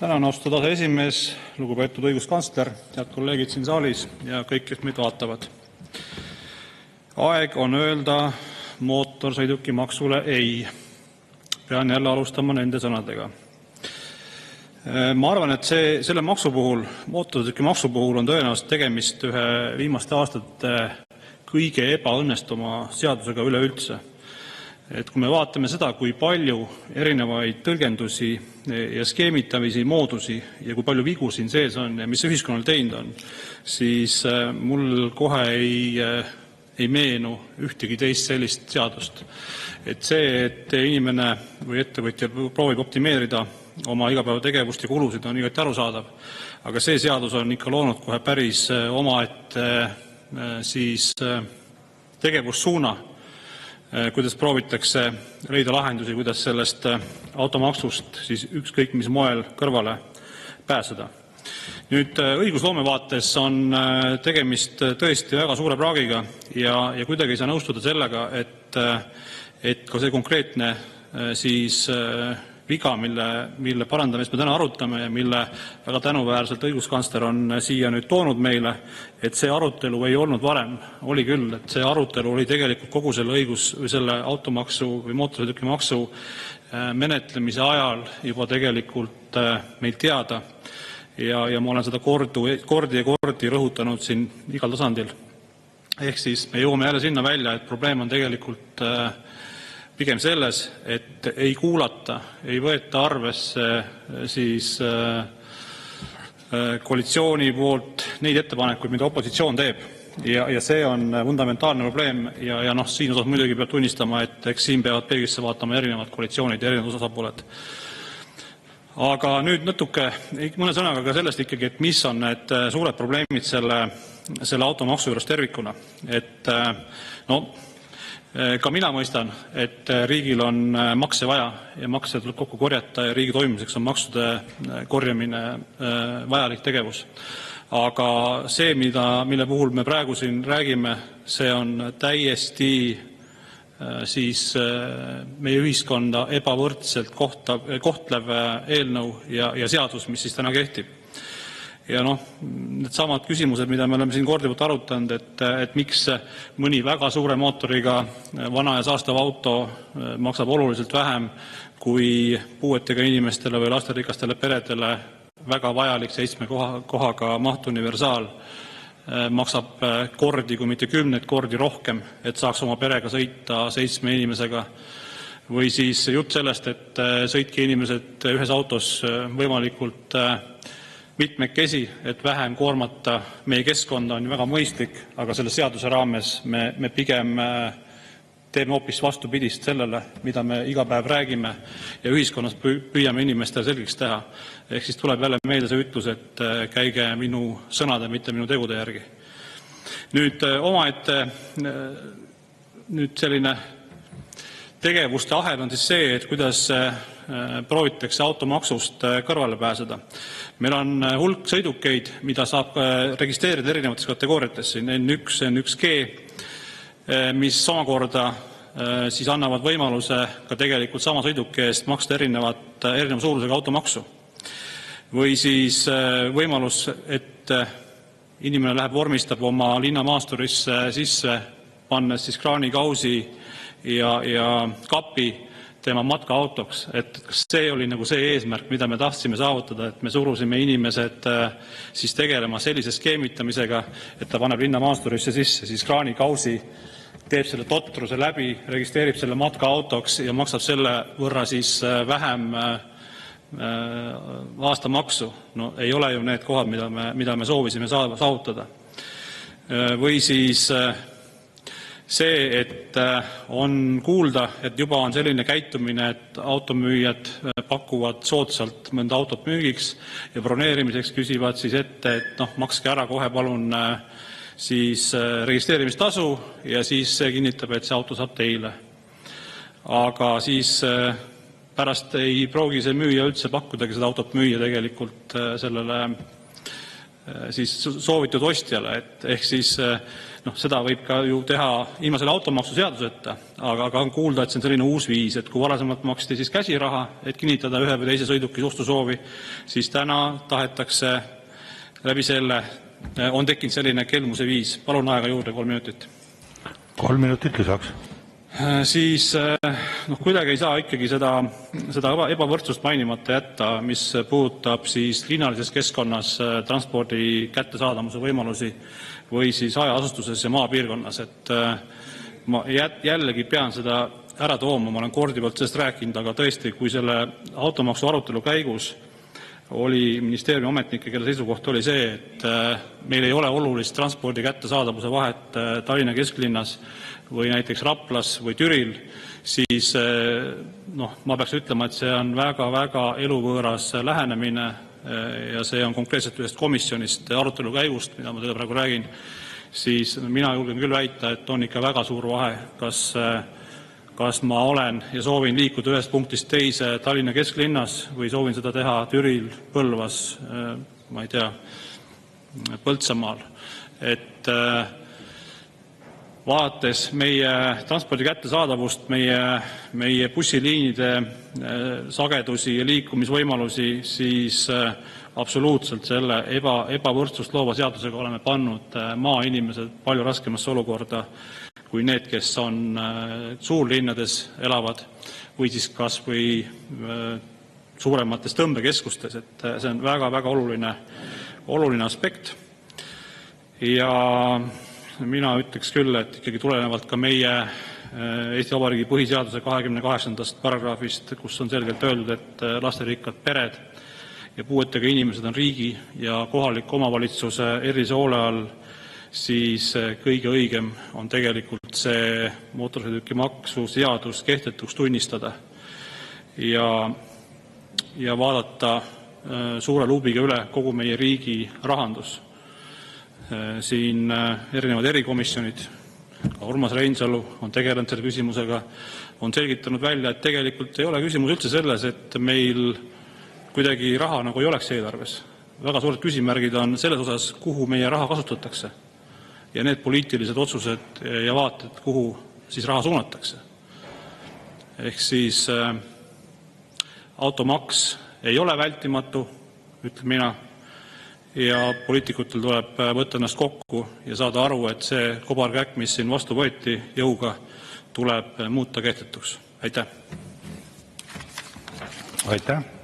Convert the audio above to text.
Tänan, austatud aseesimees, lugupeetud õiguskantsler, head kolleegid siin saalis ja kõik, kes meid vaatavad. Aeg on öelda mootorsõidukimaksule ei. Pean jälle alustama nende sõnadega. Ma arvan, et selle maksu puhul, mootorsõidukimaksu puhul on tõenäoliselt tegemist ühe viimaste aastate kõige ebaõnnestuma seadusega üleüldse. Et kui me vaatame seda, kui palju erinevaid tõlgendusi ja skeemitamisi, moodusi ja kui palju vigu siin sees on ja mis ühiskonnal teinud on, siis mul kohe ei meenu ühtegi teist sellist seadust. Et see, et inimene või ettevõtja proovib optimeerida oma igapäevategevust ja kulusid, on igati arusaadav. Aga see seadus on ikka loonud kohe päris omaette tegevussuuna, kuidas proovitakse leida lahendusi, kuidas sellest automaksust siis ükskõik mis moel kõrvale pääseda. Nüüd õigusloome vaates on tegemist tõesti väga suure praagiga ja kuidagi ei saa nõustuda sellega, et ka see konkreetne viga, mille parandamist me täna arutame ja mille väga tänuväärselt õiguskantsler on siia nüüd toonud meile, et see arutelu ei olnud varem. Oli küll, et see arutelu oli tegelikult kogu selle automaksu või mootorsõidukimaksu menetlemise ajal juba tegelikult meil teada ja ma olen seda kordi rõhutanud siin igal tasandil. Ehk siis me jõuame jälle sinna välja, et probleem on tegelikult pigem selles, et ei kuulata, ei võeta arvesse koalitsiooni poolt neid ettepanekuid, mida opositsioon teeb. Ja see on fundamentaalne probleem ja siin osas muidugi peab tunnistama, et eks siin peavad peeglisse vaatama erinevad koalitsioonid ja erinevad osapooled. Aga nüüd natuke mõne sõnaga ka sellest ikkagi, et mis on need suured probleemid selle automaksu juures tervikuna. Et ka mina mõistan, et riigil on makse vaja ja makse tuleb kokku korjata ja riigi toimimiseks on maksude korjamine vajalik tegevus. Aga see, mille puhul me praegu siin räägime, see on täiesti meie ühiskonda ebavõrdselt kohtlev eelnõu ja seadus, mis siis täna kehtib. Ja need samad küsimused, mida me oleme siin korduvalt arutanud, et miks mõni väga suure mootoriga vana ja saastav auto maksab oluliselt vähem kui puuetega inimestele või lasterikastele peredele väga vajalik 7 kohaga mahtuniversaal maksab kordi, kui mitte 10 kordi rohkem, et saaks oma perega sõita 7 inimesega. Või siis jutt sellest, et sõitke inimesed ühes autos võimalikult mitmekesi, et vähem koormata meie keskkonda on väga mõistlik, aga selle seaduse raames me pigem teeme hoopis vastupidist sellele, mida me iga päev räägime ja ühiskonnas püüame inimestele selgeks teha. Ehk siis tuleb jälle meelde see ütlus, et käige minu sõnade, mitte minu tegude järgi. Nüüd selline tegevuste ahel on siis see, et kuidas proovitakse automaksust kõrvale pääseda. Meil on hulk sõidukeid, mida saab registreerida erinevates kategooriates. N1, N1G, mis omakorda siis annavad võimaluse ka tegelikult sama sõiduki eest maksta erineva suurusega automaksu. Või siis võimalus, et inimene läheb vormistab oma linnamaasturisse sisse, pannes siis kraanikausi ja kapi tema matkaautoks, et kas see oli nagu see eesmärk, mida me tahtsime saavutada, et me surusime inimesed siis tegelema sellise skeemitamisega, et ta paneb linnamaasturisse sisse, siis kraanikausi teeb selle totruse läbi, registreerib selle matkaautoks ja maksab selle võrra siis vähem aastamaksu. No ei ole ju need kohad, mida me soovisime saavutada. Või siis see, et on kuulda, et juba on selline käitumine, et automüüjad pakuvad soodsalt mõnda autot müügiks ja broneerimiseks küsivad siis ette, et makske ära kohe palun siis registreerimistasu ja siis see kinnitab, et see auto saab teile. Aga siis pärast ei proogi see müüja üldse pakkudagi seda autot müüa tegelikult sellele siis soovitud ostjale, ehk siis seda võib ka ju teha ilma selle automaksuseaduseta, aga on kuulda, et see on selline uus viis, et kui varasemalt maksti siis käsiraha, et kinnitada ühe või teise sõiduki ostusoovi, siis täna tahetakse läbi selle, on tekkinud selline kelmuse viis. Palun aega juurde 3 minutit. 3 minutit lisaks. Siis kuidagi ei saa ikkagi seda ebavõrdsust mainimata jätta, mis puudutab siis linnalises keskkonnas transpordi kättesaadavuse võimalusi või siis hajaasustuses ja maapiirkonnas. Et ma jällegi pean seda ära tooma, ma olen korduvalt sellest rääkinud, aga tõesti, kui selle automaksu arutelu käigus oli ministeeriumi ametnikke, kelle seisukoht oli see, et meil ei ole olulist transpordi kättesaadavuse vahet Tallinna kesklinnas või näiteks Raplas või Türil, siis ma peaks ütlema, et see on väga-väga eluvõõras lähenemine ja see on konkreetselt ühest komisjonist arutelu käigust, mida ma teile praegu räägin, siis mina julgen küll väita, et on ikka väga suur vahe, kas ma olen ja soovin liikuda ühest punktist teise Tallinna kesklinnas või soovin seda teha Türil, Põlvas, ma ei tea, Põltsamaal. Et vaadates meie transpordi kättesaadavust, meie bussiliinide sagedusi ja liikumisvõimalusi, siis absoluutselt selle ebavõrdsust loova seadusega oleme pannud maainimesed palju raskemasse olukorda kui need, kes on suurlinnades elavad või siis kas või suuremates tõmbekeskustes. Et see on väga-väga oluline aspekt. Ja mina ütleks küll, et ikkagi tulenevalt ka meie Eesti Vabariigi põhiseaduse 28. paragrahvist, kus on selgelt öeldud, et lasterikkad pered ja puuetega inimesed on riigi ja kohaliku omavalitsuse erilise hoole all, siis kõige õigem on tegelikult see mootorsõidukimaksu seadus kehtetuks tunnistada ja vaadata suure luubiga üle kogu meie riigi rahandus. Siin erinevad erikomisjonid, ka Urmas Reinsalu on tegelenud selle küsimusega, on selgitanud välja, et tegelikult ei ole küsimus üldse selles, et meil kuidagi raha nagu ei oleks eelarves. Väga suured küsimärgid on selles osas, kuhu meie raha kasutatakse ja need poliitilised otsused ja vaated, kuhu siis raha suunatakse. Ehk siis automaks ei ole vältimatu, ütlen mina, ja poliitikutel tuleb võtta ennast kokku ja saada aru, et see kobarkäkk, mis siin vastu võeti jõuga, tuleb muuta kehtetuks. Aitäh! Aitäh!